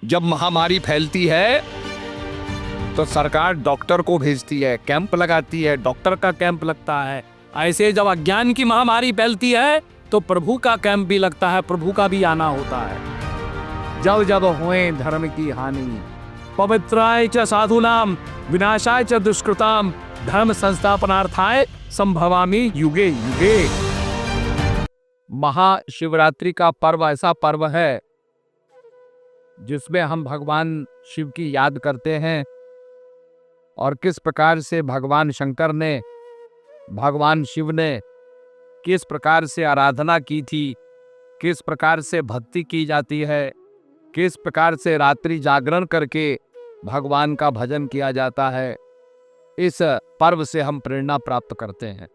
जब महामारी फैलती है तो सरकार डॉक्टर को भेजती है, कैंप लगाती है, डॉक्टर का कैंप लगता है। ऐसे जब अज्ञान की महामारी फैलती है तो प्रभु का कैंप भी लगता है, प्रभु का भी आना होता है। जब जब होए धर्म की हानि, पवित्राय च साधूनाम विनाशाय च दुष्कृताम धर्म संस्थापनार्थाय संभवामि युगे युगे। महाशिवरात्रि का पर्व ऐसा पर्व है जिसमें हम भगवान शिव की याद करते हैं और किस प्रकार से भगवान शंकर ने, भगवान शिव ने किस प्रकार से आराधना की थी, किस प्रकार से भक्ति की जाती है, किस प्रकार से रात्रि जागरण करके भगवान का भजन किया जाता है। इस पर्व से हम प्रेरणा प्राप्त करते हैं।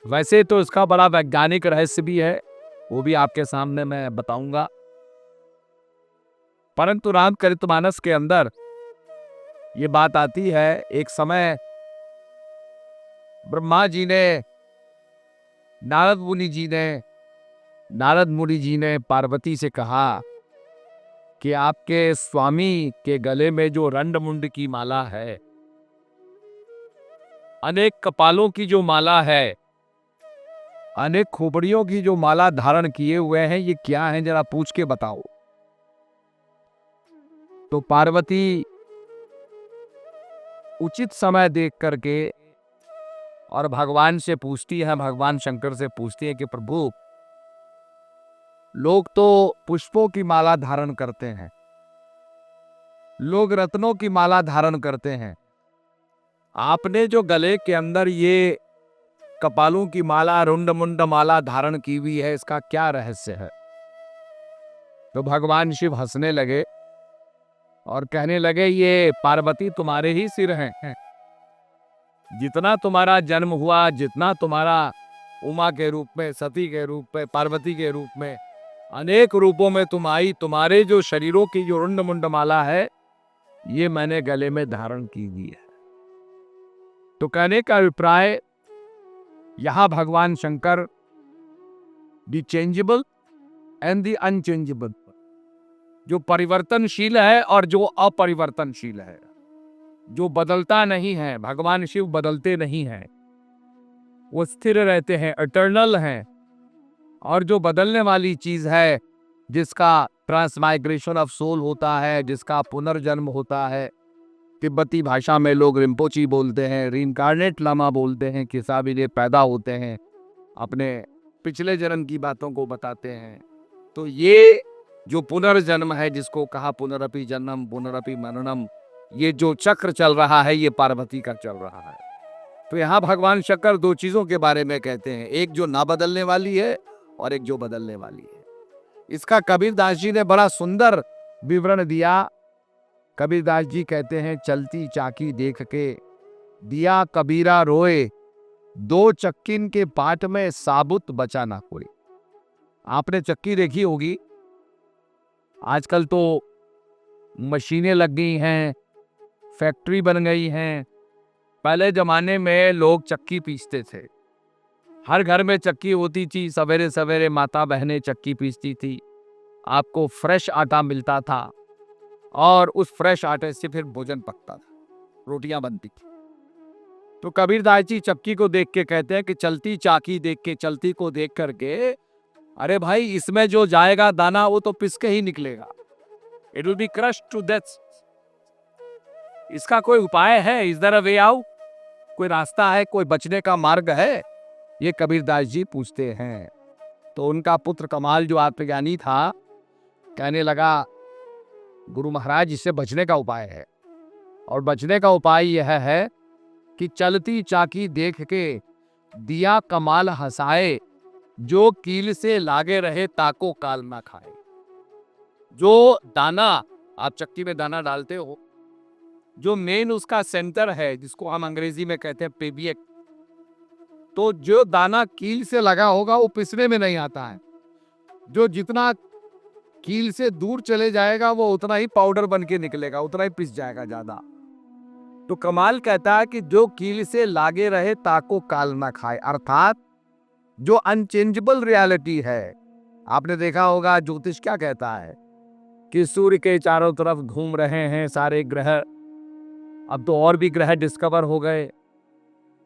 वैसे तो इसका बड़ा वैज्ञानिक रहस्य भी है, वो भी आपके सामने मैं बताऊंगा। परंतु रामचरितमानस के अंदर ये बात आती है, एक समय ब्रह्मा जी ने, नारद मुनि जी ने पार्वती से कहा कि आपके स्वामी के गले में जो रंड-मुंड की माला है, अनेक कपालों की जो माला है, अनेक खोपड़ियों की जो माला धारण किए हुए हैं, ये क्या है, जरा पूछ के बताओ। तो पार्वती उचित समय देख करके और भगवान से पूछती है, भगवान शंकर से पूछती है कि प्रभु, लोग तो पुष्पों की माला धारण करते हैं, लोग रत्नों की माला धारण करते हैं, आपने जो गले के अंदर ये कपालों की माला, रुंड मुंड माला धारण की हुई है, इसका क्या रहस्य है। तो भगवान शिव हंसने लगे और कहने लगे, ये पार्वती तुम्हारे ही सिर हैं। जितना तुम्हारा जन्म हुआ, जितना तुम्हारा उमा के रूप में, सती के रूप में, पार्वती के रूप में, अनेक रूपों में तुम आई, तुम्हारे जो शरीरों की जो रुंड मुंड माला है, ये मैंने गले में धारण की हुई है। तो कहने का अभिप्राय, यहां भगवान Shankar the changeable and the unchangeable, जो परिवर्तनशील है और जो अपरिवर्तनशील है, जो बदलता नहीं है, भगवान शिव बदलते नहीं हैं, वो स्थिर रहते हैं, इटर्नल हैं। और जो बदलने वाली चीज है, जिसका ट्रांसमाइग्रेशन ऑफ सोल होता है, जिसका पुनर्जन्म होता है, तिब्बती भाषा में लोग रिम्पोची बोलते हैं, रीइंकार्नेट लामा बोलते हैं, कि साहब ये पैदा होते हैं, अपने पिछले जन्म की बातों को बताते हैं। तो ये जो पुनर्जन्म है, जिसको कहा पुनरपि जन्म पुनरपि मननम, ये जो चक्र चल रहा है, ये पार्वती का चल रहा है। तो यहाँ भगवान शंकर दो चीजों के बारे में कहते हैं, एक जो ना बदलने वाली है और एक जो बदलने वाली है। इसका कबीरदास जी ने बड़ा सुंदर विवरण दिया। कबीरदास जी कहते हैं, चलती चाकी देख के दिया कबीरा रोए, दो चक्किन के पाट में साबुत बचा ना कोई। आपने चक्की देखी होगी, आजकल तो मशीनें लग गई हैं, फैक्ट्री बन गई हैं। पहले जमाने में लोग चक्की पीसते थे, हर घर में चक्की होती थी, सवेरे सवेरे माता बहनें चक्की पीसती थी, आपको फ्रेश आटा मिलता था और उस फ्रेश आटे से फिर भोजन पकता था, रोटियां बनती थी। तो कबीरदास जी चक्की को देख के कहते हैं कि चलती चाकी देख के, चलती को देख करके, अरे भाई, इसमें जो जाएगा दाना वो तो पिस के ही निकलेगा, it will be crushed to death. इसका कोई उपाय है? Is there a way out? कोई रास्ता है, कोई बचने का मार्ग है? ये कबीरदास जी पूछते हैं। तो उनका पुत्र कमाल जो आत्मज्ञानी था, कहने लगा, गुरु महाराज, इससे बचने का उपाय है, और बचने का उपाय यह है कि चलती चाकी देख के दिया कमाल हंसाए, जो कील से लागे रहे ताको काल ना खाए। जो दाना आप चक्की में दाना डालते हो, जो मेन उसका सेंटर है, जिसको हम अंग्रेजी में कहते हैं पेबियक, तो जो दाना कील से लगा होगा वो पिसने में नहीं आता है। जो जितना कील से दूर चले जाएगा वो उतना ही पाउडर बन के निकलेगा, उतना ही पिस जाएगा ज्यादा। तो कमाल कहता है कि जो कील से लागे रहे ताको काल ना खाए, अर्थात जो अनचेंजेबल रियलिटी है। आपने देखा होगा ज्योतिष क्या कहता है कि सूर्य के चारों तरफ घूम रहे हैं सारे ग्रह। अब तो और भी ग्रह डिस्कवर हो गए।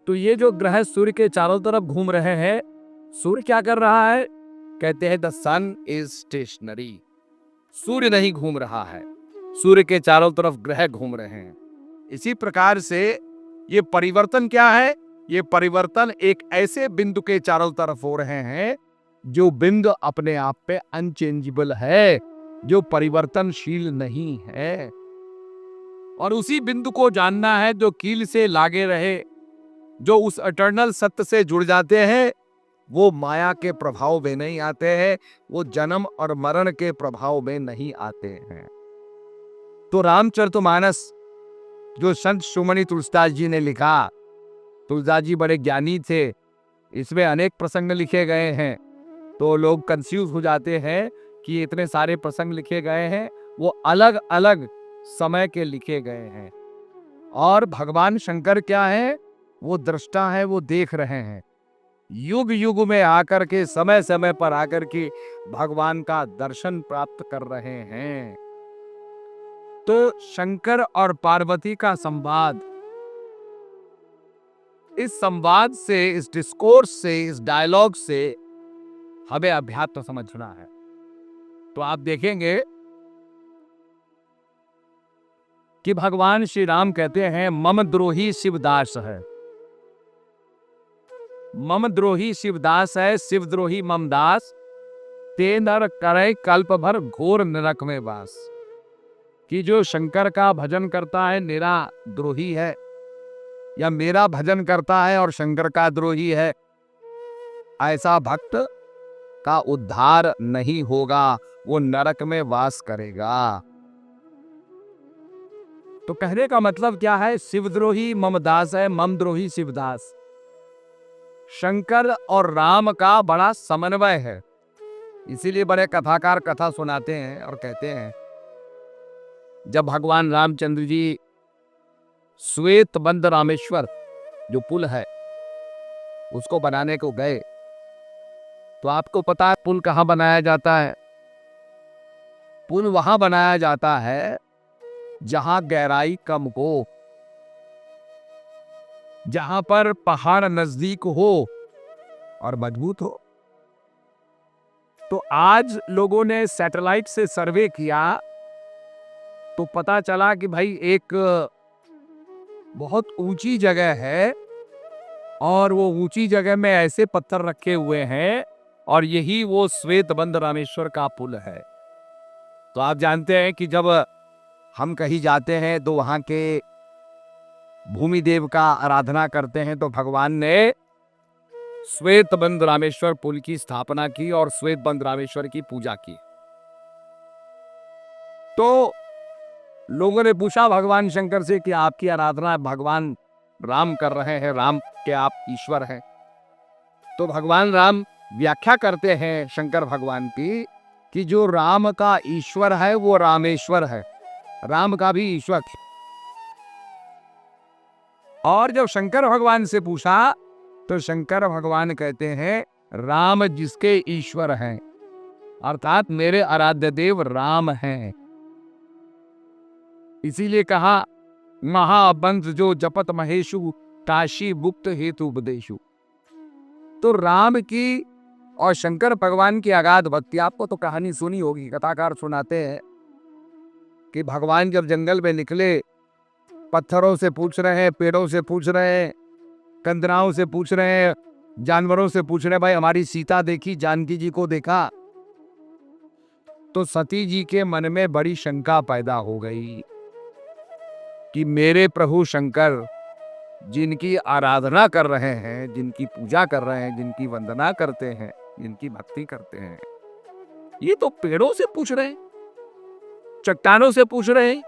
तो ये जो ग्रह सूर्य के चारों तरफ घूम रहे हैं, सूर्य क्या कर रहा है? कहते हैं द सन इज स्टेशनरी। सूर्य नहीं घूम रहा है, सूर्य के चारों तरफ ग्रह घूम रहे हैं। इसी प्रकार से ये परिवर्तन क्या है? ये परिवर्तन एक ऐसे बिंदु के चारों तरफ हो रहे हैं जो बिंदु अपने आप पे अनचेंजेबल है, जो परिवर्तनशील नहीं है। और उसी बिंदु को जानना है जो कील से लागे रहे, जो उस इटर्नल सत्य से जुड़ जाते हैं। वो माया के प्रभाव में नहीं आते हैं, वो जन्म और मरण के प्रभाव में नहीं आते हैं। तो रामचरितमानस जो संत शिरोमणि तुलसीदास जी ने लिखा, तुलसीदास जी बड़े ज्ञानी थे, इसमें अनेक प्रसंग लिखे गए हैं। तो लोग कंफ्यूज हो जाते हैं कि इतने सारे प्रसंग लिखे गए हैं, वो अलग अलग समय के लिखे गए हैं। और भगवान शंकर क्या है? वो दृष्टा है, वो देख रहे हैं। युग युग में आकर के, समय समय पर आकर के भगवान का दर्शन प्राप्त कर रहे हैं। तो शंकर और पार्वती का संवाद, इस संवाद से, इस डिस्कोर्स से, इस डायलॉग से हमें अध्यात्म समझना है। तो आप देखेंगे कि भगवान श्री राम कहते हैं मम द्रोही शिवदास है। मम द्रोही शिवदास है, शिवद्रोही ममदास, ते नर करे कल्प भर घोर नरक में वास। कि जो शंकर का भजन करता है मेरा द्रोही है, या मेरा भजन करता है और शंकर का द्रोही है, ऐसा भक्त का उद्धार नहीं होगा, वो नरक में वास करेगा। तो कहने का मतलब क्या है? शिवद्रोही ममदास है, ममद्रोही शिवदास। शंकर और राम का बड़ा समन्वय है। इसीलिए बड़े कथाकार कथा सुनाते हैं और कहते हैं, जब भगवान रामचंद्र जी श्वेत बंद रामेश्वर जो पुल है उसको बनाने को गए, तो आपको पता है पुल कहां बनाया जाता है? पुल वहां बनाया जाता है जहां गहराई कम हो, जहां पर पहाड़ नजदीक हो और मजबूत हो। तो आज लोगों ने सैटेलाइट से सर्वे किया तो पता चला कि भाई एक बहुत ऊंची जगह है और वो ऊंची जगह में ऐसे पत्थर रखे हुए हैं और यही वो श्वेत बंद रामेश्वर का पुल है। तो आप जानते हैं कि जब हम कहीं जाते हैं तो वहां के भूमि देव का आराधना करते हैं, तो भगवान ने श्वेत बंद रामेश्वर पुल की स्थापना की और श्वेत बंद रामेश्वर की पूजा की। तो लोगों ने पूछा भगवान शंकर से कि आपकी आराधना भगवान राम कर रहे हैं, राम के आप ईश्वर हैं। तो भगवान राम व्याख्या करते हैं शंकर भगवान की कि जो राम का ईश्वर है वो रामेश्वर है, राम का भी ईश्वर। और जब शंकर भगवान से पूछा तो शंकर भगवान कहते हैं राम जिसके ईश्वर हैं, अर्थात मेरे आराध्य देव राम हैं। इसीलिए कहा महाबंध जो जपत महेशु, काशी मुक्त हेतु उपदेशु। तो राम की और शंकर भगवान की अगाध भक्ति, आपको तो कहानी सुनी होगी, कथाकार सुनाते हैं कि भगवान जब जंगल में निकले, पत्थरों से पूछ रहे हैं, पेड़ों से पूछ रहे हैं, कंदराओं से पूछ रहे हैं, जानवरों से पूछ रहे हैं, भाई हमारी सीता देखी, जानकी जी को देखा? तो सती जी के मन में बड़ी शंका पैदा हो गई कि मेरे प्रभु शंकर जिनकी आराधना कर रहे हैं, जिनकी पूजा कर रहे हैं, जिनकी वंदना करते हैं, जिनकी भक्ति करते हैं, ये तो पेड़ों से पूछ रहे हैं, चट्टानों से पूछ रहे हैं,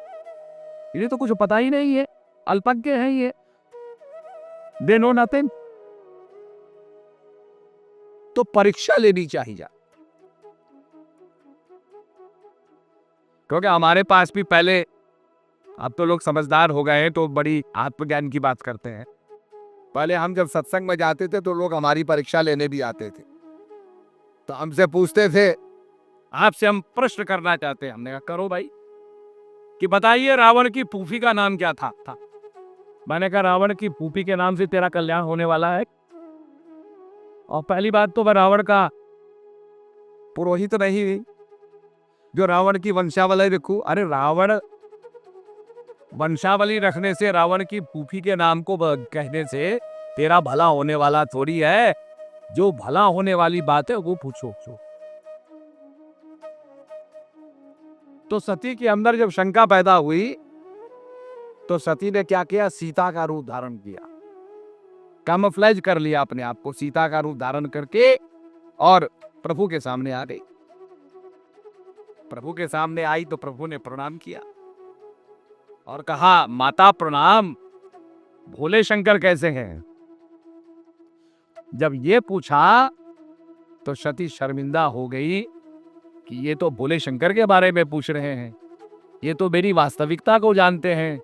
इन्हें तो कुछ पता ही नहीं है, अल्पज्ञ हैं ये, दे नो नथिंग। तो परीक्षा लेनी चाहिए, क्योंकि हमारे पास भी पहले, अब तो लोग समझदार हो गए हैं तो बड़ी आत्मज्ञान की बात करते हैं। पहले हम जब सत्संग में जाते थे तो लोग हमारी परीक्षा लेने भी आते थे, तो हमसे पूछते थे आपसे हम प्रश्न करना चाहते हैं। हमने कहा करो भाई, कि बताइए रावण की फूफी का नाम क्या था। मैंने कहा रावण की फूफी के नाम से तेरा कल्याण होने वाला है। और पहली बात तो वह रावण का पुरोहित नहीं हुई जो रावण की वंशावली रखू। अरे रावण वंशावली रखने से, रावण की फूफी के नाम को कहने से तेरा भला होने वाला थोड़ी है। जो भला होने वाली बात है वो पूछो। तो सती के अंदर जब शंका पैदा हुई तो सती ने क्या किया, सीता का रूप धारण किया, कैमोफ्लेज कर लिया अपने आप को, सीता का रूप धारण करके और प्रभु के सामने आ गई। प्रभु के सामने आई तो प्रभु ने प्रणाम किया और कहा माता प्रणाम, भोले शंकर कैसे हैं। जब ये पूछा तो सती शर्मिंदा हो गई कि ये तो भोले शंकर के बारे में पूछ रहे हैं, ये तो मेरी वास्तविकता को जानते हैं,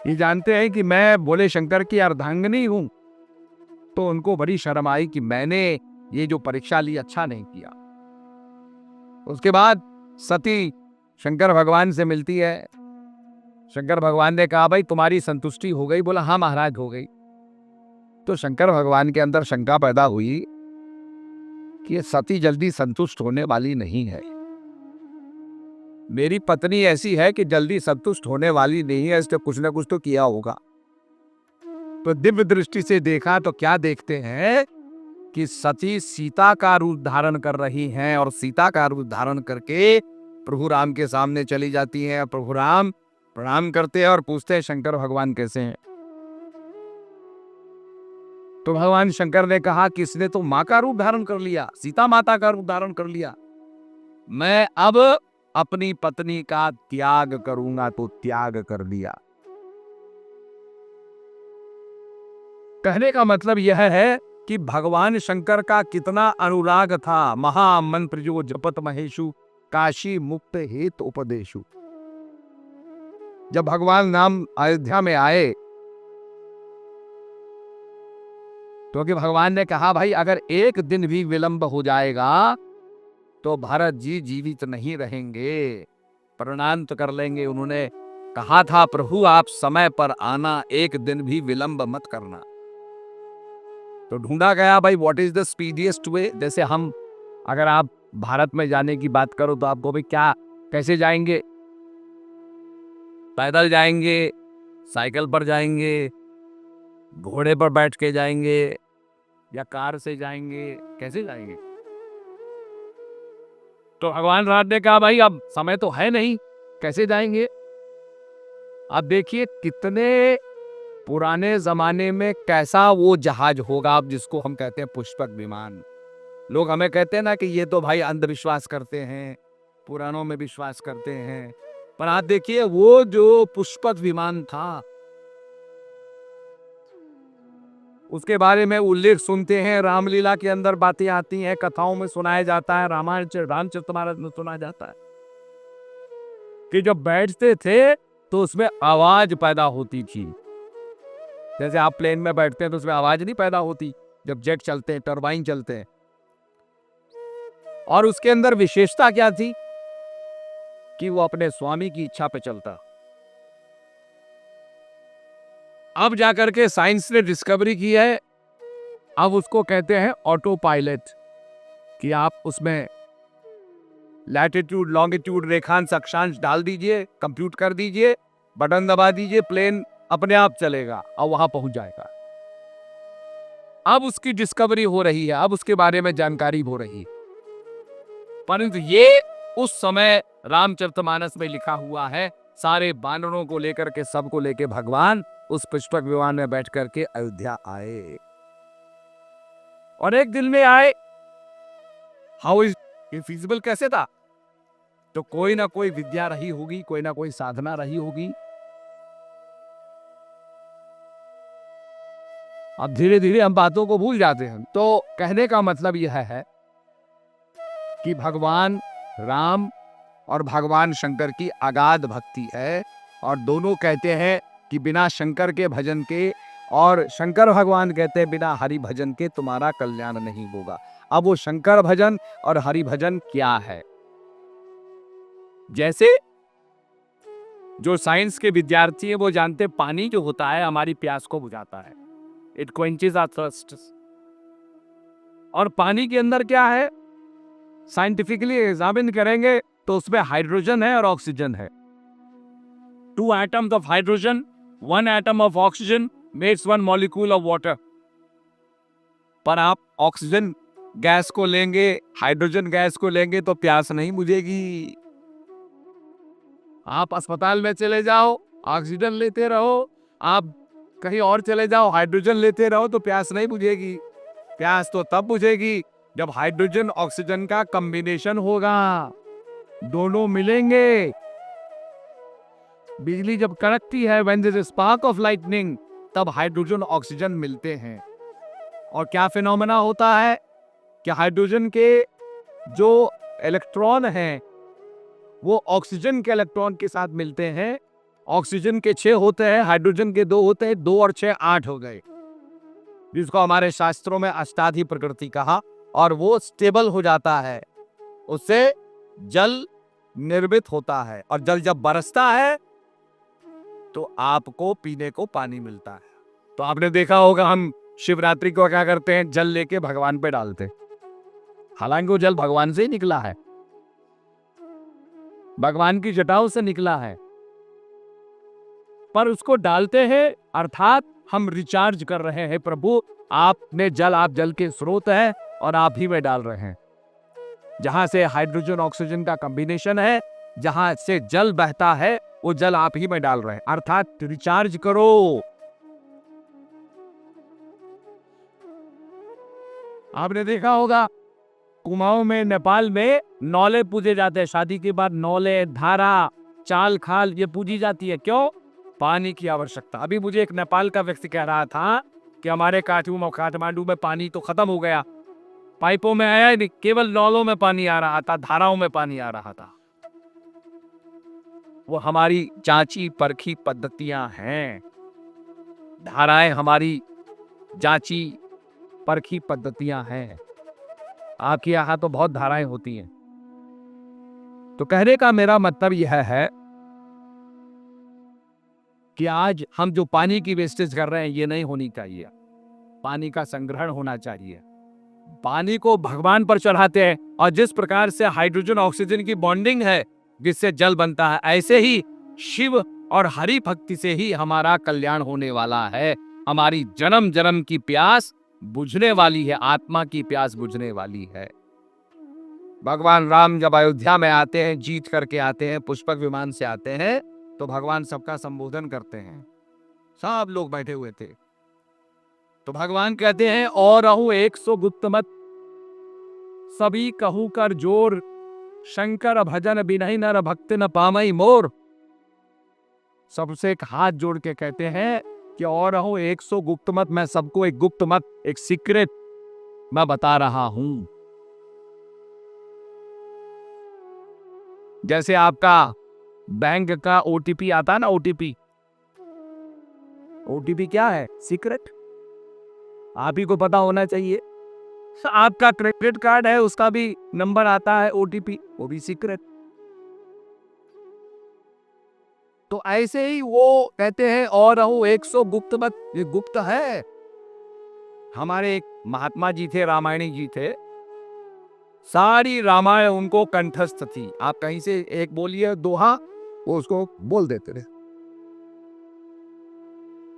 ये जानते हैं कि मैं भोले शंकर की अर्धांगिनी हूं। तो उनको बड़ी शर्म आई कि मैंने ये जो परीक्षा ली अच्छा नहीं किया। उसके बाद सती शंकर भगवान से मिलती है। शंकर भगवान ने कहा भाई तुम्हारी संतुष्टि हो गई। बोला हाँ महाराज हो गई। तो शंकर भगवान के अंदर शंका पैदा हुई कि ये सती जल्दी संतुष्ट होने वाली नहीं है। मेरी पत्नी ऐसी है कि जल्दी संतुष्ट होने वाली नहीं है, इसने कुछ ना कुछ तो किया होगा। तो दिव्य दृष्टि से देखा तो क्या देखते हैं कि सती सीता का रूप धारण कर रही हैं और सीता का रूप धारण करके प्रभु राम के सामने चली जाती हैं। प्रभु राम प्रणाम करते हैं और पूछते हैं शंकर भगवान कैसे हैं। तो भगवान शंकर ने कहा कि इसने तो मां का रूप धारण कर लिया, सीता माता का रूप धारण कर लिया। मैं अब अपनी पत्नी का त्याग करूंगा। तो त्याग कर दिया। कहने का मतलब यह है कि भगवान शंकर का कितना अनुराग था। महामंत्र जो जपत महेशु, काशी मुक्त हेत उपदेशु। जब भगवान राम अयोध्या में आए तो भगवान ने कहा भाई अगर एक दिन भी विलंब हो जाएगा तो भरत जी जीवित नहीं रहेंगे, प्रणांत कर लेंगे। उन्होंने कहा था प्रभु आप समय पर आना, एक दिन भी विलंब मत करना। तो ढूंढा गया भाई व्हाट इज द स्पीडिएस्ट वे। जैसे हम अगर आप भारत में जाने की बात करो तो आपको भाई क्या कैसे जाएंगे, पैदल जाएंगे, साइकिल पर जाएंगे, घोड़े पर बैठ के जाएंगे या कार से जाएंगे, कैसे जाएंगे। तो भगवान राम ने कहा भाई अब समय तो है नहीं, कैसे जाएंगे। अब देखिए कितने पुराने जमाने में कैसा वो जहाज होगा अब जिसको हम कहते हैं पुष्पक विमान। लोग हमें कहते हैं ना कि ये तो भाई अंधविश्वास करते हैं, पुराणों में विश्वास करते हैं, पर आप देखिए वो जो पुष्पक विमान था उसके बारे में उल्लेख सुनते हैं, रामलीला के अंदर बातें आती हैं, कथाओं में सुनाया जाता है, रामायण रामचरितमानस में सुना जाता है कि जब बैठते थे तो उसमें आवाज पैदा होती थी। जैसे आप प्लेन में बैठते हैं तो उसमें आवाज नहीं पैदा होती जब जेट चलते हैं, टरबाइन चलते हैं। और उसके अंदर विशेषता क्या थी कि वो अपने स्वामी की इच्छा पे चलता। अब जाकर के साइंस ने डिस्कवरी की है, अब उसको कहते हैं ऑटो पायलट, कि आप उसमें लैटिट्यूड लॉन्गिट्यूड रेखांश अक्षांश डाल दीजिए, कंप्यूट कर दीजिए, बटन दबा दीजिए, प्लेन अपने आप चलेगा और वहां पहुंच जाएगा। अब उसकी डिस्कवरी हो रही है, अब उसके बारे में जानकारी हो रही है। परंतु ये उस समय रामचरितमानस में लिखा हुआ है। सारे बानरों को लेकर के, सबको लेके भगवान उस पुष्पक विमान में बैठ करके अयोध्या आए और एक दिन में आए। हाउ इज ये फीजिबल, कैसे था। तो कोई ना कोई विद्या रही होगी, कोई ना कोई साधना रही होगी। अब धीरे धीरे हम बातों को भूल जाते हैं। तो कहने का मतलब यह है कि भगवान राम और भगवान शंकर की अगाध भक्ति है और दोनों कहते हैं कि बिना शंकर के भजन के, और शंकर भगवान कहते हैं बिना हरि भजन के तुम्हारा कल्याण नहीं होगा। अब वो शंकर भजन और हरि भजन क्या है? जैसे जो साइंस के विद्यार्थी है वो जानते हैं पानी जो होता है हमारी प्यास को बुझाता है, इट क्वेंचेस आवर थर्स्ट। और पानी के अंदर क्या है, साइंटिफिकली एग्जामिन करेंगे तो उसमें हाइड्रोजन है और ऑक्सीजन है। 2 atoms of hydrogen, 1 atom of oxygen makes 1 molecule of water. पर आप ऑक्सीजन गैस को लेंगे, हाइड्रोजन गैस को लेंगे तो प्यास नहीं बुझेगी। आप अस्पताल में चले जाओ, ऑक्सीजन लेते रहो, आप कहीं और चले जाओ, हाइड्रोजन लेते रहो तो प्यास नहीं बुझेगी। प्यास तो तब बुझेगी जब हाइड्रोजन ऑक्सीजन का कॉम्बिनेशन होगा, दोनों मिलेंगे। बिजली जब कड़कती है, when there is spark of lightning, तब हाइड्रोजन ऑक्सीजन मिलते हैं। और क्या फिनोमेना होता है कि हाइड्रोजन के जो इलेक्ट्रॉन हैं वो ऑक्सीजन के इलेक्ट्रॉन के साथ मिलते हैं। ऑक्सीजन के 6 होते हैं, हाइड्रोजन के 2 होते हैं, 2 और 6 8 हो गए, जिसको हमारे शास्त्रों में अष्टाधी प्रकृति कहा। और वो स्टेबल हो जाता है, उससे जल निर्मित होता है। और जल जब बरसता है तो आपको पीने को पानी मिलता है। तो आपने देखा होगा हम शिवरात्रि को क्या करते हैं, जल लेके भगवान पे डालते, हालांकि वो जल भगवान से ही निकला है, भगवान की जटाओं से निकला है, पर उसको डालते हैं अर्थात हम रिचार्ज कर रहे हैं। प्रभु आपने जल, आप जल के स्रोत है और आप ही में डाल रहे हैं। जहां से हाइड्रोजन ऑक्सीजन का कॉम्बिनेशन है, जहां से जल बहता है, वो जल आप ही में डाल रहे हैं, अर्थात रिचार्ज करो। आपने देखा होगा कुमाऊं में, नेपाल में नौले पूजे जाते हैं। शादी के बाद नौले, धारा, चाल खाल ये पूजी जाती है। क्यों? पानी की आवश्यकता। अभी मुझे एक नेपाल का व्यक्ति कह रहा था कि हमारे काठमांडू में पानी तो खत्म हो गया, पाइपों में आया नहीं, केवल नौलों में पानी आ रहा था, धाराओं में पानी आ रहा था। वो हमारी जांची परखी पद्धतियां हैं, धाराएं हमारी जांची परखी पद्धतियां हैं। आपके यहां तो बहुत धाराएं होती हैं। तो कहने का मेरा मतलब यह है कि आज हम जो पानी की वेस्टेज कर रहे हैं ये नहीं होनी चाहिए, पानी का संग्रहण होना चाहिए। पानी को भगवान पर चढ़ाते हैं, और जिस प्रकार से हाइड्रोजन ऑक्सीजन की बॉन्डिंग है जिससे जल बनता है, ऐसे ही शिव और हरि भक्ति से ही हमारा कल्याण होने वाला है। हमारी जन्म जन्म की प्यास बुझने वाली है, आत्मा की प्यास बुझने वाली है। भगवान राम जब अयोध्या में आते हैं, जीत करके आते हैं, पुष्पक विमान से आते हैं, तो भगवान सबका संबोधन करते हैं। सब लोग बैठे हुए थे, तो भगवान कहते हैं, और रहूं 100 गुप्त मत, सभी कहू कर जोर, शंकर भजन बिनहि नर भक्ति न पामई मोर। सबसे एक हाथ जोड़ के कहते हैं कि और रहूं 100 गुप्त मत, मैं सबको एक गुप्त मत, एक सीक्रेट मैं बता रहा हूं। जैसे आपका बैंक का ओटीपी आता है ना, ओटीपी क्या है? सीक्रेट। आप ही को पता होना चाहिए। आपका क्रेडिट कार्ड है, उसका भी नंबर आता है ओटीपी, वो भी सीक्रेट। तो ऐसे ही वो कहते हैं, और रहूं 100 गुप्त मत, ये गुप्त है। हमारे एक महात्मा जी थे, रामायणी जी थे, सारी रामायण उनको कंठस्थ थी। आप कहीं से एक बोलिए दोहा, वो उसको बोल देते थे,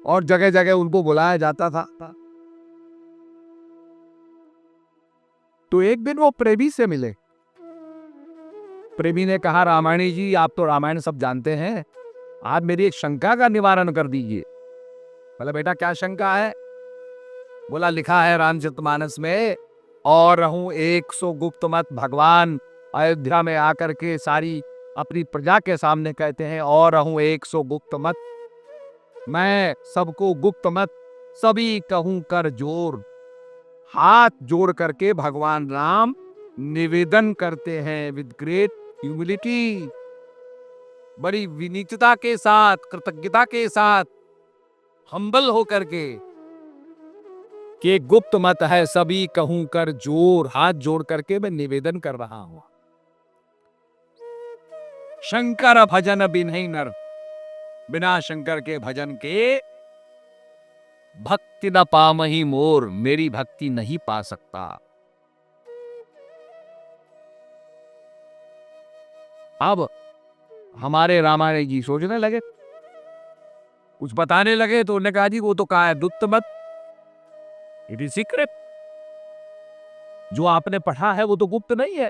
और जगह जगह उनको बुलाया जाता था। तो एक दिन वो प्रेमी से मिले। प्रेमी ने कहा, रामायणी जी आप तो रामायण सब जानते हैं, आप मेरी एक शंका का निवारण कर दीजिए। बोला, बेटा क्या शंका है? बोला, लिखा है रामचरितमानस में, और रहूं 100 गुप्त मत। भगवान अयोध्या में आकर के सारी अपनी प्रजा के सामने कहते हैं, और रहूं 100 गुप्त मत, मैं सबको गुप्त मत, सभी कहूं कर जोर। हाथ जोड़ करके भगवान राम निवेदन करते हैं, विद ग्रेट ह्यूमिलिटी, बड़ी विनीतता के साथ, कृतज्ञता के साथ, हम्बल होकर के, कि गुप्त मत है सभी कहूं कर जोर, हाथ जोड़ करके मैं निवेदन कर रहा हूं। शंकर भजन बिन्हि नर, बिना शंकर के भजन के भक्ति न पामहि मोर, मेरी भक्ति नहीं पा सकता। अब हमारे रामायण जी सोचने लगे, कुछ बताने लगे, तो उन्होंने कहा जी वो तो कहा है गुप्त मत, इट इज सीक्रेट। जो आपने पढ़ा है वो तो गुप्त नहीं है,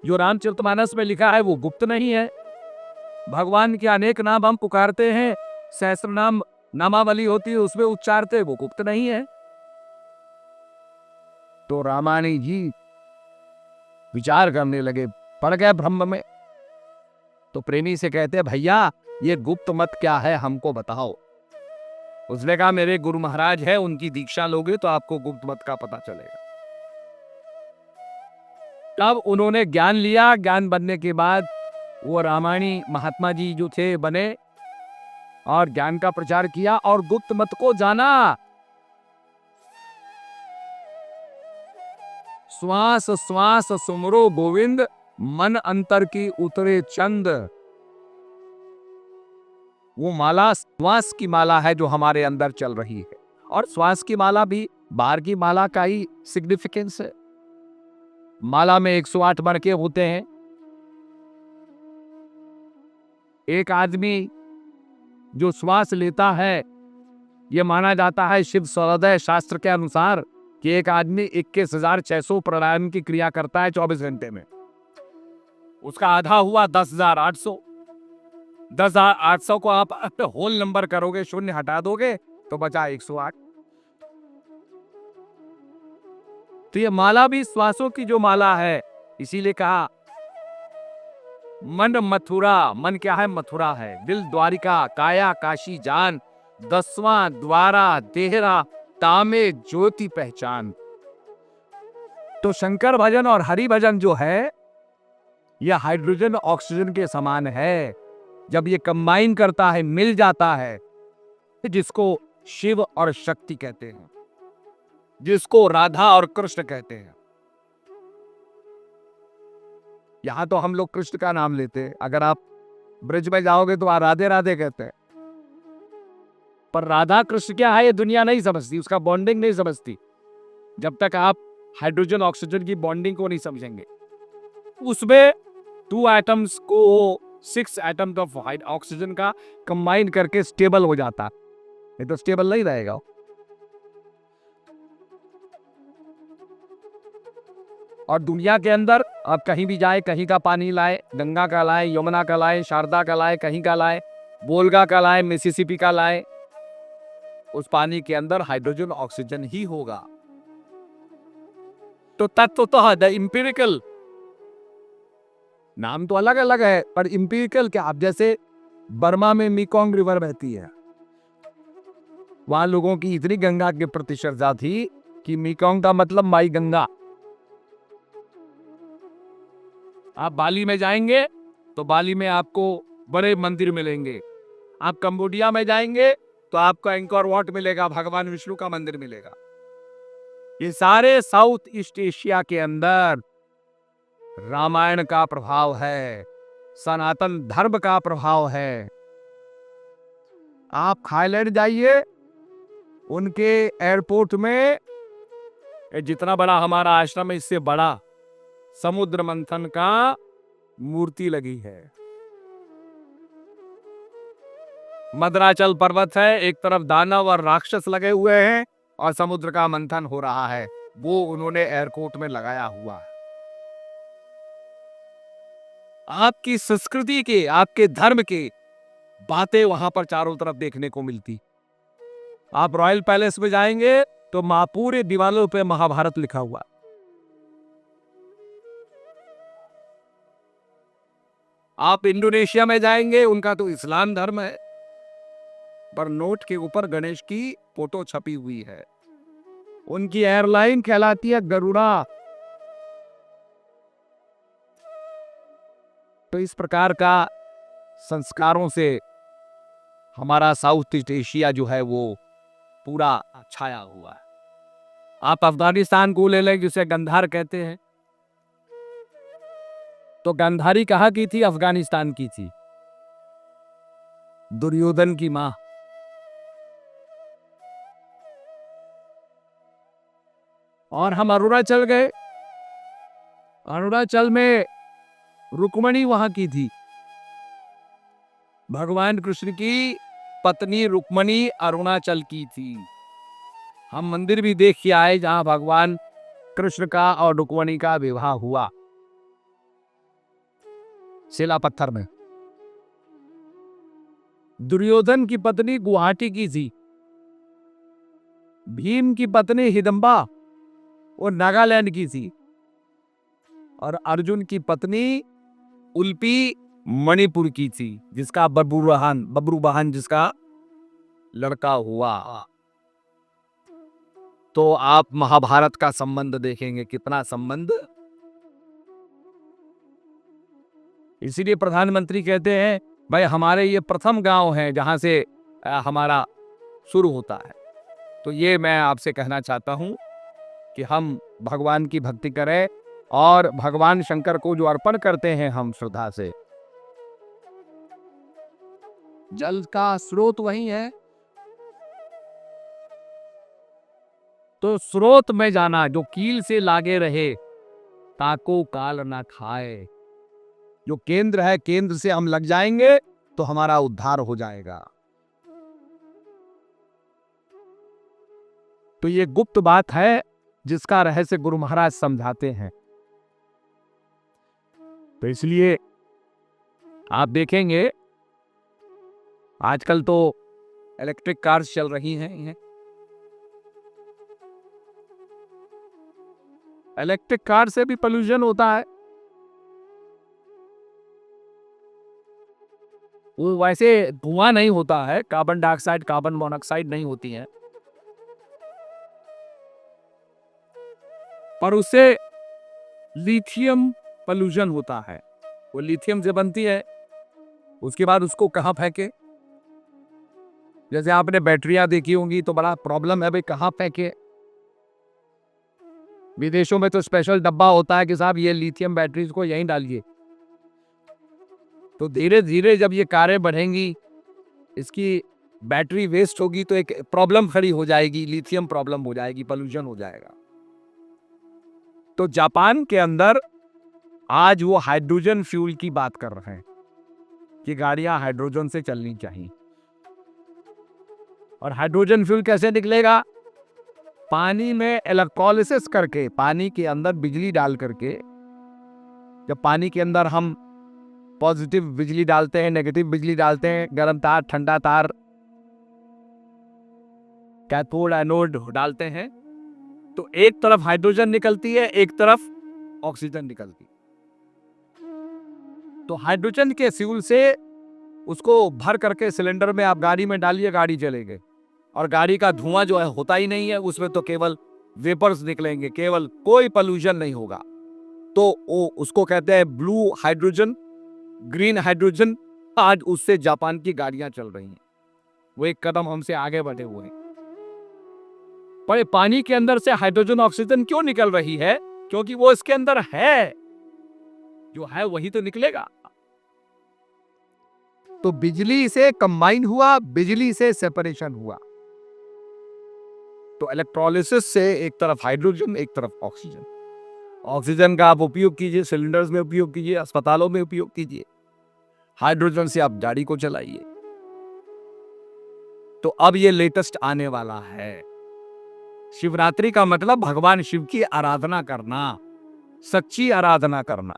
जो रामचरितमानस में लिखा है वो गुप्त नहीं है। भगवान के अनेक नाम हम पुकारते हैं, सहस्त्र नाम नामावली होती है उसमें उच्चारते, वो गुप्त नहीं है। तो रामायणी जी विचार करने लगे, पड़ गए ब्रह्म में। तो प्रेमी से कहते, भैया ये गुप्त मत क्या है, हमको बताओ। उसने कहा मेरे गुरु महाराज है, उनकी दीक्षा लोगे तो आपको गुप्त मत का पता चलेगा। तब उन्होंने ज्ञान लिया, ज्ञान बनने के बाद वो रामायणी महात्मा जी जो थे बने और ज्ञान का प्रचार किया और गुप्त मत को जाना। श्वास श्वास सुमरो गोविंद, मन अंतर की उतरे चंद। वो माला श्वास की माला है जो हमारे अंदर चल रही है, और श्वास की माला भी बाहर की माला का ही सिग्निफिकेंस है। माला में 108 मणके होते हैं। एक आदमी जो श्वास लेता है, यह माना जाता है शिव सर्वोदय शास्त्र के अनुसार कि एक आदमी 21,600 प्राणायाम की क्रिया करता है 24 घंटे में। उसका आधा हुआ 10,800। 10,800 को आप होल नंबर करोगे, शून्य हटा दोगे तो बचा 108। तो ये माला भी श्वासों की जो माला है, इसीलिए कहा मन मथुरा। मन क्या है? मथुरा है। दिल द्वारिका, काया काशी जान, 10वां द्वारा देहरा, तामे ज्योति पहचान। तो शंकर भजन और हरि भजन जो है, यह हाइड्रोजन ऑक्सीजन के समान है। जब ये कंबाइन करता है, मिल जाता है, जिसको शिव और शक्ति कहते हैं, जिसको राधा और कृष्ण कहते हैं। यहां तो हम लोग कृष्ण का नाम लेते हैं, अगर आप ब्रज में जाओगे तो आप राधे राधे कहते हैं। पर राधा कृष्ण क्या है ये दुनिया नहीं समझती, उसका बॉन्डिंग नहीं समझती, जब तक आप हाइड्रोजन ऑक्सीजन की बॉन्डिंग को नहीं समझेंगे। उसमें 2 एटम्स को 6 एटम्स ऑफ ऑक्सीजन का कंबाइन करके स्टेबल हो जाता, नहीं तो स्टेबल नहीं रहेगा। और दुनिया के अंदर आप कहीं भी जाए, कहीं का पानी लाए, गंगा का लाए, यमुना का लाए, शारदा का लाए, कहीं का लाए, बोलगा का लाए, मिसिसिपी का लाए, उस पानी के अंदर हाइड्रोजन ऑक्सीजन ही होगा। तो तत्व तो है द इंपिरिकल, नाम तो अलग अलग है पर इंपिरिकल क्या। अब जैसे बर्मा में मेकोंग रिवर बहती है, वहां लोगों की इतनी गंगा के प्रति श्रद्धा थी कि मेकोंग का मतलब माई गंगा। आप बाली में जाएंगे तो बाली में आपको बड़े मंदिर मिलेंगे। आप कंबोडिया में जाएंगे तो आपको एंकोर वॉट मिलेगा, भगवान विष्णु का मंदिर मिलेगा। ये सारे साउथ ईस्ट एशिया के अंदर रामायण का प्रभाव है, सनातन धर्म का प्रभाव है। आप थाईलैंड जाइए, उनके एयरपोर्ट में जितना बड़ा हमारा आश्रम है, इससे बड़ा समुद्र मंथन का मूर्ति लगी है। मद्राचल पर्वत है, एक तरफ दानव और राक्षस लगे हुए हैं और समुद्र का मंथन हो रहा है, वो उन्होंने एयरपोर्ट में लगाया हुआ है। आपकी संस्कृति के, आपके धर्म के बातें वहां पर चारों तरफ देखने को मिलती। आप रॉयल पैलेस में जाएंगे तो पूरे दीवारों पे महाभारत लिखा हुआ। आप इंडोनेशिया में जाएंगे, उनका तो इस्लाम धर्म है, पर नोट के ऊपर गणेश की फोटो छपी हुई है। उनकी एयरलाइन कहलाती है गरुड़ा। तो इस प्रकार का संस्कारों से हमारा साउथ ईस्ट एशिया जो है वो पूरा छाया हुआ है। आप अफगानिस्तान को ले लें जिसे गंधार कहते हैं, तो गंधारी कहाँ की थी? अफगानिस्तान की थी, दुर्योधन की मां। और हम अरुणाचल गए, अरुणाचल में रुक्मणी वहां की थी, भगवान कृष्ण की पत्नी रुक्मणी अरुणाचल की थी। हम मंदिर भी देख के आए जहां भगवान कृष्ण का और रुक्मणी का विवाह हुआ, शिला पत्थर में। दुर्योधन की पत्नी गुवाहाटी की थी, भीम की पत्नी हिडंबा वो नागालैंड की थी, और अर्जुन की पत्नी उल्पी मणिपुर की थी, जिसका बब्रुवाहन जिसका लड़का हुआ। तो आप महाभारत का संबंध देखेंगे, कितना संबंध। इसीलिए प्रधानमंत्री कहते हैं भाई हमारे ये प्रथम गांव है जहां से हमारा शुरू होता है। तो ये मैं आपसे कहना चाहता हूं कि हम भगवान की भक्ति करें, और भगवान शंकर को जो अर्पण करते हैं हम श्रद्धा से, जल का स्रोत वही है। तो स्रोत में जाना, जो कील से लागे रहे ताको काल ना खाए, जो केंद्र है, केंद्र से हम लग जाएंगे तो हमारा उद्धार हो जाएगा। तो ये गुप्त बात है जिसका रहस्य गुरु महाराज समझाते हैं। तो इसलिए आप देखेंगे आजकल तो इलेक्ट्रिक कार्स चल रही हैं। इलेक्ट्रिक कार से भी पोल्यूशन होता है। वो वैसे धुआं नहीं होता है, कार्बन डाइऑक्साइड कार्बन मोनोऑक्साइड नहीं होती है, पर उससे लिथियम पोल्यूशन होता है। वो लिथियम से बनती है, उसके बाद उसको कहाँ फेंके? जैसे आपने बैटरियां देखी होंगी तो बड़ा प्रॉब्लम है भाई, कहाँ फेंके? विदेशों में तो स्पेशल डब्बा होता है कि साहब ये लिथियम बैटरीज को यहीं डालिए। तो धीरे धीरे जब ये कारें बढ़ेंगी, इसकी बैटरी वेस्ट होगी तो एक प्रॉब्लम खड़ी हो जाएगी, लिथियम प्रॉब्लम हो जाएगी, पोल्यूशन हो जाएगा। तो जापान के अंदर आज वो हाइड्रोजन फ्यूल की बात कर रहे हैं कि गाड़ियां हाइड्रोजन से चलनी चाहिए। और हाइड्रोजन फ्यूल कैसे निकलेगा? पानी में इलेक्ट्रोलिसिस करके, पानी के अंदर बिजली डाल करके, जब पानी के अंदर हम पॉजिटिव बिजली डालते हैं, नेगेटिव बिजली डालते हैं, गर्म तार ठंडा तार, कैथोड एनोड डालते हैं, तो एक तरफ हाइड्रोजन निकलती है, एक तरफ ऑक्सीजन निकलती है। तो हाइड्रोजन के फ्यूल से उसको भर करके सिलेंडर में आप गाड़ी में डालिए, गाड़ी चलेगी। और गाड़ी का धुआं जो है होता ही नहीं है, उसमें तो केवल वेपर्स निकलेंगे, केवल कोई पोल्यूशन नहीं होगा। तो वो उसको कहते हैं ब्लू हाइड्रोजन, ग्रीन हाइड्रोजन। आज उससे जापान की गाड़ियां चल रही हैं, वो एक कदम हमसे आगे बढ़े हुए हैं। पर पानी के अंदर से हाइड्रोजन ऑक्सीजन क्यों निकल रही है? क्योंकि वो इसके अंदर है, जो है वही तो निकलेगा। तो बिजली से कंबाइन हुआ, बिजली से सेपरेशन हुआ। तो इलेक्ट्रोलिसिस से एक तरफ हाइड्रोजन, एक तरफ ऑक्सीजन। ऑक्सीजन का आप उपयोग कीजिए, सिलेंडर्स में उपयोग कीजिए, अस्पतालों में उपयोग कीजिए। हाइड्रोजन से आप गाड़ी को चलाइए। तो अब ये लेटेस्ट आने वाला है। शिवरात्रि का मतलब भगवान शिव की आराधना करना, सच्ची आराधना करना।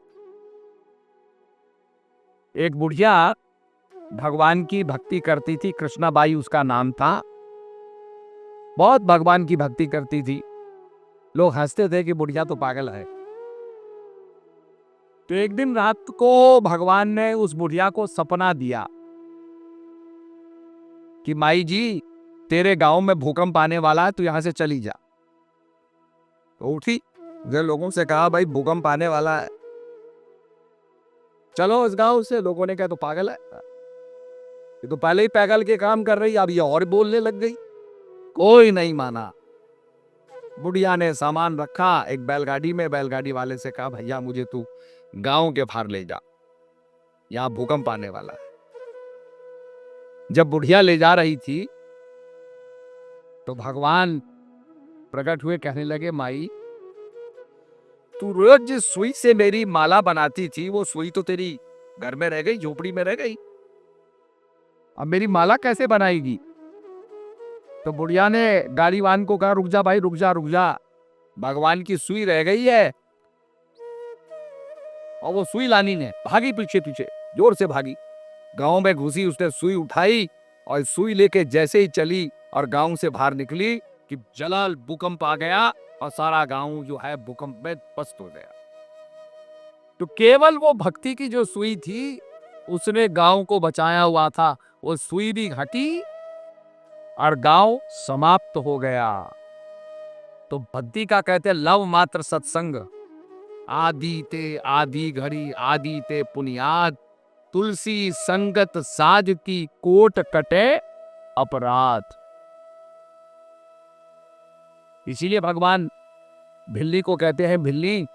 एक बुढ़िया भगवान की भक्ति करती थी, कृष्णाबाई उसका नाम था, बहुत भगवान की भक्ति करती थी। लोग हंसते थे कि बुढ़िया तो पागल है। तो एक दिन रात को भगवान ने उस बुढ़िया को सपना दिया कि माई जी, तेरे गांव में भूकंप आने वाला है, तू यहां से चली जा। तो उठी, लोगों से कहा भाई भूकंप आने वाला है, चलो इस गांव से। लोगों ने कहा तो पागल है, ये तो पहले ही पागल के काम कर रही, अब ये और बोलने लग गई। कोई नहीं माना। बुढ़िया ने सामान रखा एक बैलगाड़ी में, बैलगाड़ी वाले से कहा भैया मुझे तू गांव के बाहर ले जा, यहां भूकंप आने वाला है। जब बुढ़िया ले जा रही थी तो भगवान प्रकट हुए, कहने लगे माई तू रोज जिस सुई से मेरी माला बनाती थी वो सुई तो तेरी घर में रह गई, झोपड़ी में रह गई, अब मेरी माला कैसे बनाएगी? तो बुढ़िया ने गाड़ीवान को कहा रुक जा भाई, रुक जा रुक जा, भगवान की सुई रह गई है। और वो सुई लानी ने भागी, पीछे पीछे जोर से भागी, गांव में घुसी, उसने सुई उठाई और सुई लेके जैसे ही चली और गांव से बाहर निकली कि जलाल भूकंप आ गया और सारा गांव जो है भूकंप में पस्त हो गया। तो केवल वो भक्ति की जो सुई थी उसने गांव को बचाया हुआ था, वो सुई भी घटी और गांव समाप्त हो गया। तो भक्ति का कहते लव मात्र सत्संग, आदि ते आदि घड़ी आदि ते पुनियाद, तुलसी संगत साज की कोट कटे अपराध। इसीलिए भगवान भिल्ली को कहते हैं भिल्ली।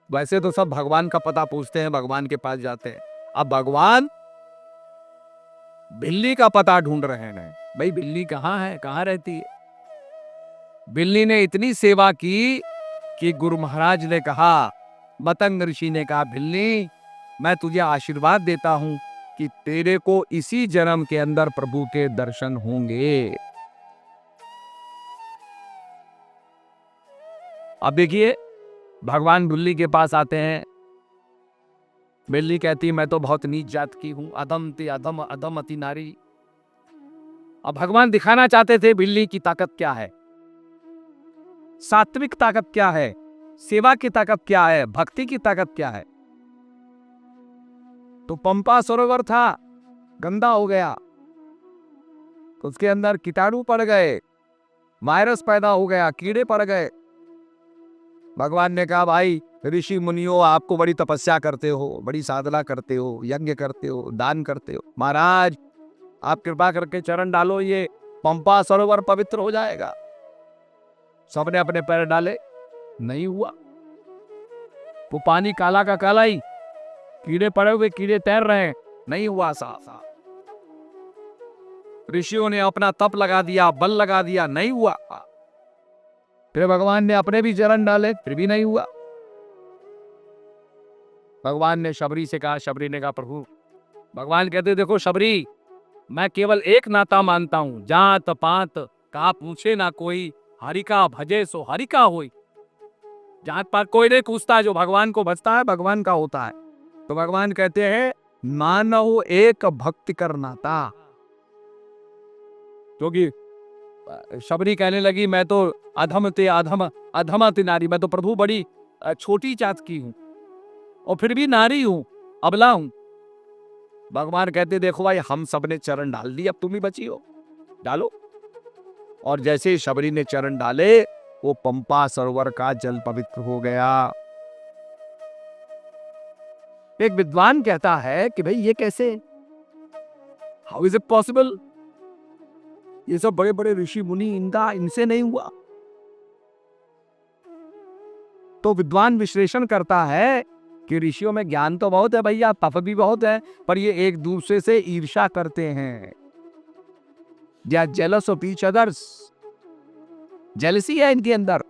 वैसे तो सब भगवान का पता पूछते हैं, भगवान के पास जाते हैं, अब भगवान बिल्ली का पता ढूंढ रहे हैं। भाई बिल्ली कहाँ है, कहाँ रहती है? बिल्ली ने इतनी सेवा की कि गुरु महाराज ने कहा, मतंग ऋषि ने कहा बिल्ली मैं तुझे आशीर्वाद देता हूं कि तेरे को इसी जन्म के अंदर प्रभु के दर्शन होंगे। अब देखिए भगवान बिल्ली के पास आते हैं। बिल्ली कहती मैं तो बहुत नीच जात की हूं, अधम ते अधम, अधम अति नारी। अब भगवान दिखाना चाहते थे बिल्ली की ताकत क्या है, सात्विक ताकत क्या है, सेवा की ताकत क्या है, भक्ति की ताकत क्या है। तो पंपा सरोवर था, गंदा हो गया, तो उसके अंदर कीटाणु पड़ गए, वायरस पैदा हो गया, कीड़े पड़ गए। भगवान ने कहा भाई ऋषि मुनियों आपको बड़ी तपस्या करते हो, बड़ी साधना करते हो, यज्ञ करते हो, दान करते हो, महाराज आप कृपा करके चरण डालो, ये पंपा सरोवर पवित्र हो जाएगा। सबने अपने पैर डाले, नहीं हुआ। वो पानी काला का काला ही, कीड़े पड़े हुए, कीड़े तैर रहे हैं, नहीं हुआ साफ। ऋषियों ने अपना तप लगा दिया, बल लगा दिया, नहीं हुआ। फिर भगवान ने अपने भी चरण डाले, फिर भी नहीं हुआ। भगवान ने शबरी से कहा, शबरी ने कहा प्रभु, भगवान कहते देखो शबरी मैं केवल एक नाता मानता हूं, जात पात का पूछे ना कोई, हरि का भजे सो हरि का होई। जात पात कोई नहीं पूछता, जो भगवान को भजता है भगवान का होता है। तो भगवान कहते हैं मानव एक भक्ति कर नाता। क्योंकि शबरी कहने लगी मैं तो अधम ते अधम, अधम अति नारी, मैं तो प्रभु बड़ी छोटी जात की हूं और फिर भी नारी हूं, अबला हूं। भगवान कहते देखो भाई हम सब ने चरण डाल दिए, अब तुम ही बची हो, डालो। और जैसे शबरी ने चरण डाले वो पंपा सरोवर का जल पवित्र हो गया। एक विद्वान कहता है कि भाई ये कैसे, हाउ इज इट पॉसिबल, ये सब बड़े बड़े ऋषि मुनि इनसे नहीं हुआ। तो विद्वान विश्लेषण करता है कि ऋषियों में ज्ञान तो बहुत है भैया, तप भी बहुत है, पर ये एक दूसरे से ईर्ष्या करते हैं। They are jealous of each others, jealousy है इनके अंदर।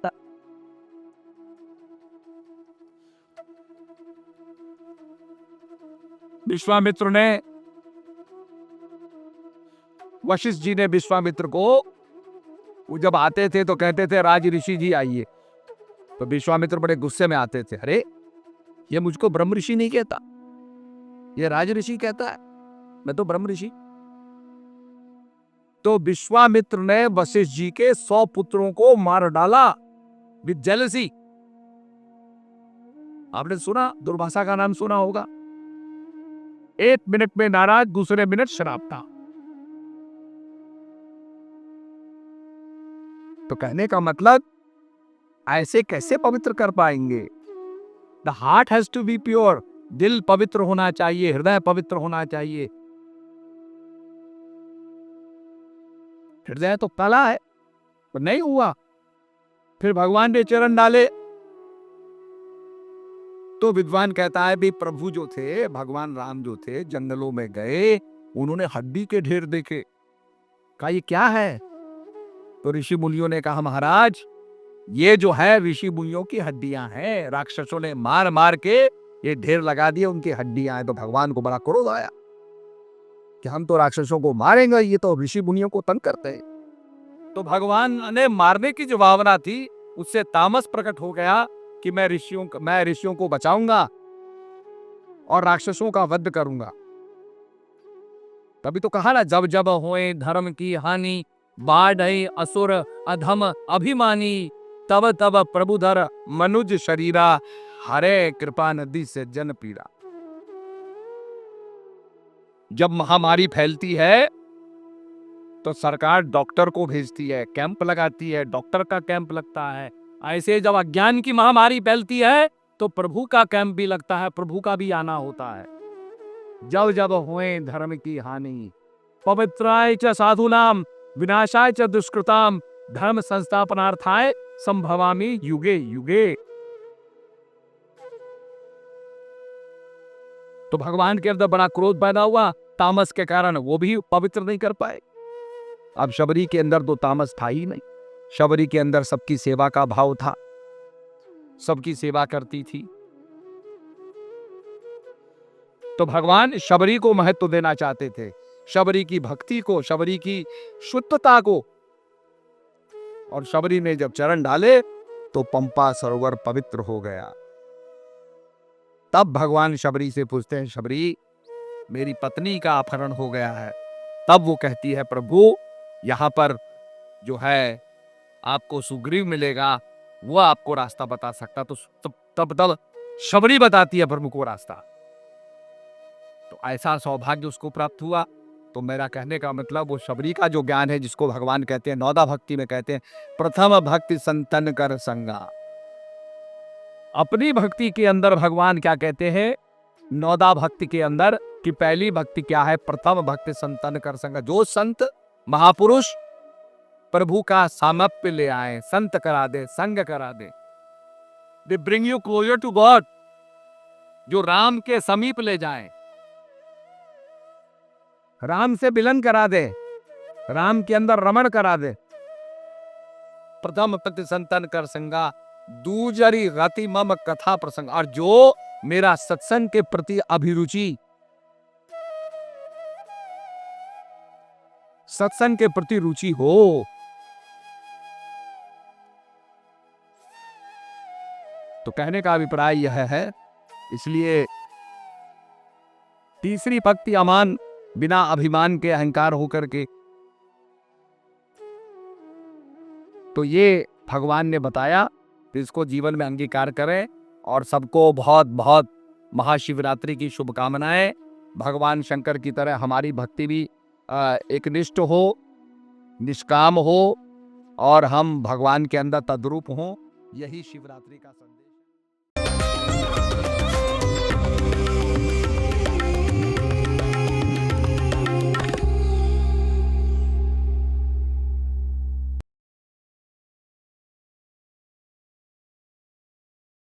विश्वामित्र ने, वशिष्ठ जी ने विश्वामित्र को, वो जब आते थे तो कहते थे राज ऋषि जी आइए, तो विश्वामित्र बड़े गुस्से में आते थे, अरे ये मुझको ब्रह्म ऋषि नहीं कहता, ये राज ऋषि कहता है, मैं तो ब्रह्म ऋषि। तो विश्वामित्र ने वशिष्ठ जी के 100 पुत्रों को मार डाला विद जेलसी। आपने सुना, दुर्भाषा का नाम सुना होगा, 1 मिनट में नाराज, दूसरे मिनट शराब था। तो कहने का मतलब ऐसे कैसे पवित्र कर पाएंगे? The heart has to be pure, दिल पवित्र होना चाहिए, हृदय पवित्र होना चाहिए। हृदय तो काला है, पर नहीं हुआ। फिर भगवान ने चरण डाले तो विद्वान कहता है भी प्रभु जो थे, भगवान राम जो थे, जंगलों में गए, उन्होंने हड्डी के ढेर देखे। कहा ये क्या है? तो ऋषि मुनियों ने कहा महाराज ये जो है ऋषि मुनियों की हड्डियां हैं, राक्षसों ने मार मार के ये ढेर लगा दिए, उनकी हड्डियां हैं। तो भगवान को बड़ा क्रोध आया कि हम तो राक्षसों को मारेंगे, ये तो ऋषि मुनियों को तंग करते हैं। तो भगवान ने मारने की जो भावना थी उससे तामस प्रकट हो गया कि मैं ऋषियों को बचाऊंगा और राक्षसों का वध करूंगा। तभी तो कहा ना, जब जब होए धर्म की हानि, बाढ़ असुर अधम अभिमानी, तब तब प्रभुधर मनुज शरीरा, हरे कृपा नदी से जन पीड़ा। जब महामारी फैलती है तो सरकार डॉक्टर को भेजती है, कैंप लगाती है, डॉक्टर का कैंप लगता है। ऐसे जब अज्ञान की महामारी फैलती है तो प्रभु का कैंप भी लगता है, प्रभु का भी आना होता है। जब जब होए धर्म की हानि, पवित्राय च साधूनाम, विनाशाय च दुष्कृताम, धर्म संस्थापनार्थाय संभवामि युगे युगे। तो भगवान के अंदर बड़ा क्रोध पैदा हुआ, तामस के कारण वो भी पवित्र नहीं कर पाए। अब शबरी के अंदर तो तामस था ही नहीं, शबरी के अंदर सबकी सेवा का भाव था, सबकी सेवा करती थी। तो भगवान शबरी को महत्व देना चाहते थे, शबरी की भक्ति को, शबरी की शुद्धता को। और शबरी ने जब चरण डाले तो पंपा सरोवर पवित्र हो गया। तब भगवान शबरी से पूछते हैं, शबरी मेरी पत्नी का अपहरण हो गया है। तब वो कहती है, प्रभु यहां पर जो है आपको सुग्रीव मिलेगा, वो आपको रास्ता बता सकता। तो तब शबरी बताती है प्रभु को रास्ता। तो ऐसा सौभाग्य उसको प्राप्त हुआ। तो मेरा कहने का मतलब वो शबरी का जो ज्ञान है, जिसको भगवान कहते हैं, नौदा भक्ति में कहते हैं, प्रथम भक्ति संतन कर संगा। अपनी भक्ति के अंदर भगवान क्या कहते हैं, नौदा भक्ति के अंदर, कि पहली भक्ति क्या है, प्रथम भक्ति संतन कर संगा। जो संत महापुरुष प्रभु का सामप्य ले आए, संत करा दे, संग करा दे, they bring you closer to God, जो राम के समीप ले जाए, राम से मिलन करा दे, राम के अंदर रमण करा दे। प्रथम भक्ति संतन कर संगा, दूजरी रति मम कथा प्रसंग। और जो मेरा सत्संग के प्रति अभिरुचि, सत्संग के प्रति रुचि हो, तो कहने का अभिप्राय यह है। इसलिए तीसरी भक्ति अमान, बिना अभिमान के, अहंकार होकर के। तो ये भगवान ने बताया, इसको जीवन में अंगीकार करें। और सबको बहुत बहुत महाशिवरात्रि की शुभकामनाएं। भगवान शंकर की तरह हमारी भक्ति भी एकनिष्ठ हो, निष्काम हो, और हम भगवान के अंदर तद्रूप हों। यही शिवरात्रि का संदेश।